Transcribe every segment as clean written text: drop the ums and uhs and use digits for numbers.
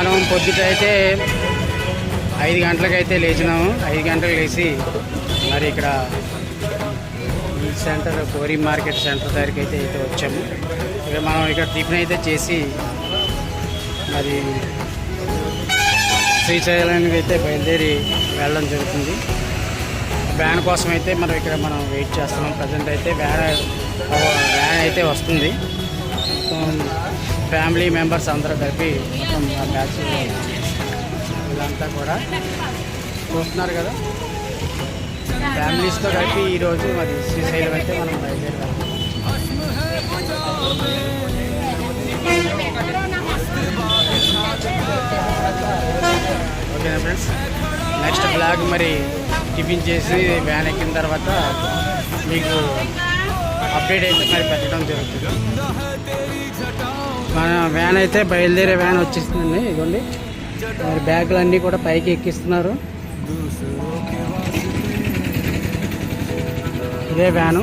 మనం పొద్దుటైతే 5 గంటలకైతే లేచినాము. 5 గంటలకు లేచి మరి ఇక్కడ ఈ సెంటర్ కోరి మార్కెట్ సెంటర్ దగ్గరికి అయితే వచ్చాము. ఇక్కడ మనం ఇక్కడ టిఫిన్ అయితే చేసి మరి శ్రీశైలానికి అయితే బయలుదేరి వెళ్ళడం జరుగుతుంది. వ్యాన్ కోసం అయితే మనం వెయిట్ చేస్తున్నాం. ప్రజెంట్ అయితే వ్యాన్ అయితే వస్తుంది. ఫ్యామిలీ మెంబర్స్ అందరూ కలిపి మొత్తం బ్యాచ్ వీళ్ళంతా కూడా చూస్తున్నారు కదా. ఫ్యామిలీస్తో కలిపి ఈరోజు మరి శ్రీశైలం అయితే మనం బయలుదేరాం. ఓకేనా ఫ్రెండ్స్, నెక్స్ట్ బ్లాగ్ మరి టిఫిన్ చేసి వ్యాన్ ఎక్కిన తర్వాత మీకు అప్డేట్ అయితే మరి పెట్టడం జరుగుతుంది. మన వ్యాన్ అయితే బయలుదేరే వ్యాన్ వచ్చేస్తుందండి. ఇదిగోండి మరి బ్యాగులు అన్నీ కూడా పైకి ఎక్కిస్తున్నారు. ఇదే వ్యాను.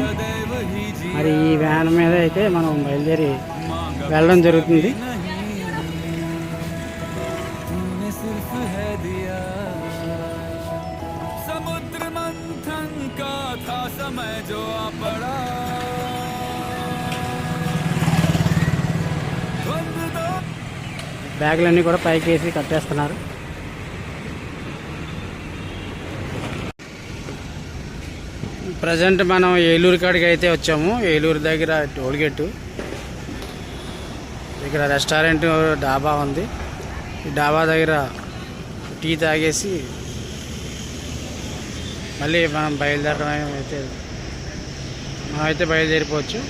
మరి ఈ వ్యాన్ మీద అయితే మనం బయలుదేరి వెళ్ళడం జరుగుతుంది. బ్యాగులన్నీ కూడా పైకి వేసి కట్టేస్తున్నారు. ప్రజెంట్ మనం ఏలూరు కాడికి అయితే వచ్చాము. ఏలూరు దగ్గర టోల్గేటు ఇక్కడ రెస్టారెంట్ డాబా ఉంది. ఈ డాబా దగ్గర టీ తాగేసి మళ్ళీ మనం బయలుదేరడం అయితే బయలుదేరిపోవచ్చు.